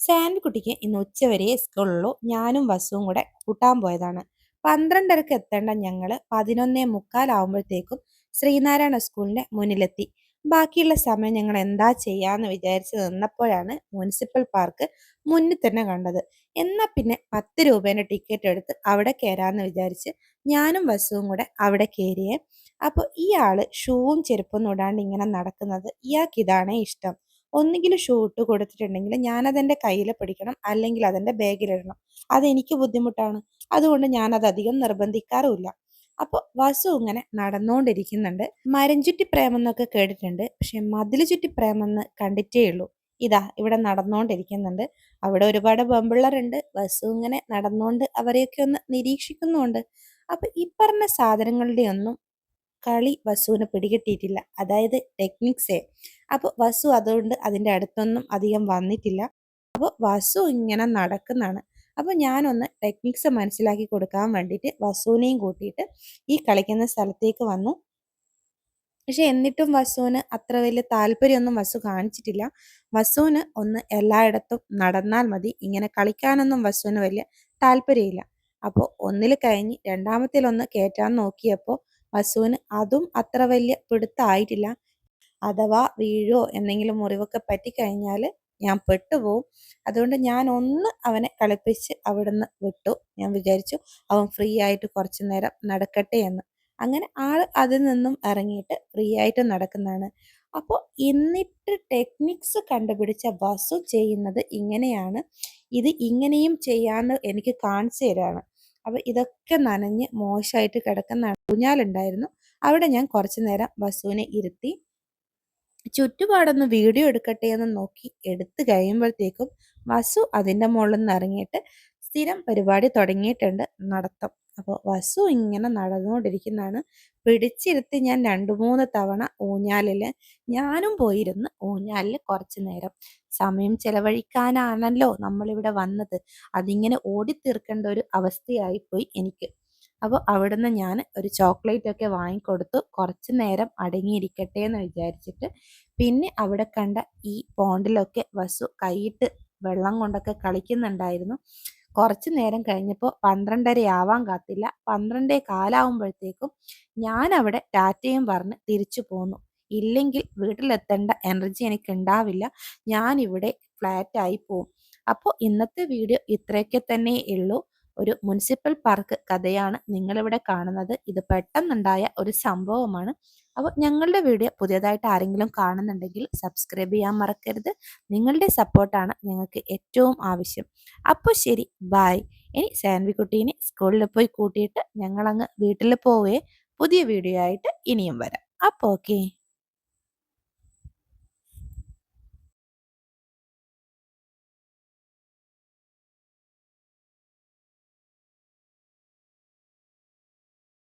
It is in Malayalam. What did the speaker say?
സാൻവിക്കുട്ടിക്ക് ഇന്ന് ഉച്ചവരെ സ്കൂളിലുള്ളൂ. ഞാനും വസുവും കൂടെ കൂട്ടാൻ പോയതാണ്. 12:30 എത്തേണ്ട ഞങ്ങള് 11:45 ശ്രീനാരായണ സ്കൂളിന്റെ മുന്നിലെത്തി. ബാക്കിയുള്ള സമയം ഞങ്ങൾ എന്താ ചെയ്യാന്ന് വിചാരിച്ച് നിന്നപ്പോഴാണ് മുനിസിപ്പൽ പാർക്ക് മുന്നിൽ തന്നെ കണ്ടത്. എന്നാ പിന്നെ 10 രൂപേന്റെ ടിക്കറ്റ് എടുത്ത് അവിടെ കയറാന്ന് വിചാരിച്ച് ഞാനും വസുവും കൂടെ അവിടെ കയറിയേ. അപ്പൊ ഈ ആള് ഷൂവും ചെരുപ്പൊന്നും ഇടാണ്ട് ഇങ്ങനെ നടക്കുന്നത് ഇയാൾക്ക് ഇതാണേ ഇഷ്ടം. ഒന്നുകിൽ ഷൂ ഇട്ട് കൊടുത്തിട്ടുണ്ടെങ്കിൽ ഞാനതെൻ്റെ കയ്യിൽ പിടിക്കണം, അല്ലെങ്കിൽ അതെൻ്റെ ബാഗിലിടണം. അതെനിക്ക് ബുദ്ധിമുട്ടാണ്. അതുകൊണ്ട് ഞാനത് അധികം നിർബന്ധിക്കാറുമില്ല. അപ്പോൾ വസു ഇങ്ങനെ നടന്നുകൊണ്ടിരിക്കുന്നുണ്ട്. മരം ചുറ്റി പ്രേമം എന്നൊക്കെ കേട്ടിട്ടുണ്ട്, പക്ഷെ മതിൽ ചുറ്റി പ്രേമം എന്ന് കണ്ടിട്ടേ ഉള്ളൂ. ഇതാ ഇവിടെ നടന്നുകൊണ്ടിരിക്കുന്നുണ്ട്. അവിടെ ഒരുപാട് പെമ്പിള്ളേരുണ്ട്. വസു ഇങ്ങനെ നടന്നുകൊണ്ട് അവരെയൊക്കെ ഒന്ന് നിരീക്ഷിക്കുന്നുണ്ട്. അപ്പൊ ഈ പറഞ്ഞ സാധനങ്ങളുടെ ഒന്നും കളി വസുവിന് പിടികിട്ടിയിട്ടില്ല, അതായത് ടെക്നിക്സേ. അപ്പോൾ വസു അതുകൊണ്ട് അതിൻ്റെ അടുത്തൊന്നും അധികം വന്നിട്ടില്ല. അപ്പോൾ വസു ഇങ്ങനെ നടക്കുന്നതാണ്. അപ്പോൾ ഞാനൊന്ന് ടെക്നിക്സ് മനസ്സിലാക്കി കൊടുക്കാൻ വേണ്ടിയിട്ട് വസുവിനെയും കൂട്ടിയിട്ട് ഈ കളിക്കുന്ന സ്ഥലത്തേക്ക് വന്നു. പക്ഷെ എന്നിട്ടും വസുവിന് അത്ര വലിയ താല്പര്യമൊന്നും വസു കാണിച്ചിട്ടില്ല. വസുവിന് ഒന്ന് എല്ലായിടത്തും നടന്നാൽ മതി, ഇങ്ങനെ കളിക്കാനൊന്നും വസുവിന് വലിയ താല്പര്യമില്ല. അപ്പോൾ ഒന്നിൽ കഴിഞ്ഞ് രണ്ടാമത്തിലൊന്ന് കയറ്റാൻ നോക്കിയപ്പോൾ വസുവിന് അതും അത്ര വലിയ പിടുത്തമായിട്ടില്ല. അഥവാ വീഴോ എന്തെങ്കിലും മുറിവൊക്കെ പറ്റിക്കഴിഞ്ഞാൽ ഞാൻ പെട്ടുപോകും. അതുകൊണ്ട് ഞാൻ ഒന്ന് അവനെ കളിപ്പിച്ച് അവിടുന്ന് വിട്ടു. ഞാൻ വിചാരിച്ചു അവൻ ഫ്രീ ആയിട്ട് കുറച്ചു നേരം നടക്കട്ടെ എന്ന്. അങ്ങനെ ആൾ അതിൽ നിന്നും ഇറങ്ങിയിട്ട് ഫ്രീ ആയിട്ട് നടക്കുന്നതാണ്. അപ്പോൾ എന്നിട്ട് ടെക്നിക്സ് കണ്ടുപിടിച്ച വസു ചെയ്യുന്നത് ഇങ്ങനെയാണ്. ഇത് ഇങ്ങനെയും ചെയ്യാന്ന് എനിക്ക് കാണിച്ചു തരാണ്. അപ്പോൾ ഇതൊക്കെ നനഞ്ഞ് മോശമായിട്ട് കിടക്കുന്ന ഊഞ്ഞാലുണ്ടായിരുന്നു. അവിടെ ഞാൻ കുറച്ചു നേരം വസുവിനെ ഇരുത്തി ചുറ്റുപാടൊന്ന് വീഡിയോ എടുക്കട്ടെ എന്ന് നോക്കി എടുത്തു കഴിയുമ്പോഴത്തേക്കും വസു അതിൻ്റെ മുകളിൽ നിന്ന് ഇറങ്ങിയിട്ട് സ്ഥിരം പരിപാടി തുടങ്ങിയിട്ടുണ്ട്, നടത്തം. അപ്പോൾ വസു ഇങ്ങനെ നടന്നുകൊണ്ടിരിക്കുന്നതാണ്. പിടിച്ചിരുത്തി ഞാൻ 2-3 തവണ ഊഞ്ഞാലിൽ ഞാനും പോയിരുന്ന് ഊഞ്ഞാലിൽ കുറച്ചു നേരം സമയം ചെലവഴിക്കാനാണല്ലോ നമ്മളിവിടെ വന്നത്. അതിങ്ങനെ ഓടിത്തീർക്കേണ്ട ഒരു അവസ്ഥയായിപ്പോയി എനിക്ക്. അപ്പോൾ അവിടുന്ന് ഞാൻ ഒരു ചോക്ലേറ്റ് ഒക്കെ വാങ്ങിക്കൊടുത്തു. കുറച്ച് നേരം അടങ്ങിയിരിക്കട്ടെ എന്ന് വിചാരിച്ചിട്ട് പിന്നെ അവിടെ കണ്ട ഈ പോണ്ടിലൊക്കെ വസു കൈയിട്ട് വെള്ളം കൊണ്ടൊക്കെ കളിക്കുന്നുണ്ടായിരുന്നു. കുറച്ച് നേരം കഴിഞ്ഞപ്പോൾ 12:30 ആവാൻ കാത്തില്ല, 12:15 ഞാൻ അവിടെ ടാറ്റയും പറഞ്ഞ് തിരിച്ചു പോന്നു. ഇല്ലെങ്കിൽ വീട്ടിലെത്തേണ്ട എനർജി എനിക്ക് ഉണ്ടാവില്ല. ഞാനിവിടെ ഫ്ലാറ്റായി പോവും. അപ്പോൾ ഇന്നത്തെ വീഡിയോ ഇത്രയൊക്കെ തന്നെ ഉള്ളൂ. ഒരു മുനിസിപ്പൽ പാർക്ക് കഥയാണ് നിങ്ങളിവിടെ കാണുന്നത്. ഇത് പെട്ടെന്നുണ്ടായ ഒരു സംഭവമാണ്. അപ്പോൾ ഞങ്ങളുടെ വീഡിയോ പുതിയതായിട്ട് ആരെങ്കിലും കാണുന്നുണ്ടെങ്കിൽ സബ്സ്ക്രൈബ് ചെയ്യാൻ മറക്കരുത്. നിങ്ങളുടെ സപ്പോർട്ടാണ് ഞങ്ങൾക്ക് ഏറ്റവും ആവശ്യം. അപ്പോൾ ശരി, ബായ്. ഇനി സാൻവിക്കുട്ടീനെ സ്കൂളിൽ പോയി കൂട്ടിയിട്ട് ഞങ്ങളങ്ങ് വീട്ടിൽ പോവേ. പുതിയ വീഡിയോ ആയിട്ട് ഇനിയും വരാം. അപ്പോൾ ഓക്കെ.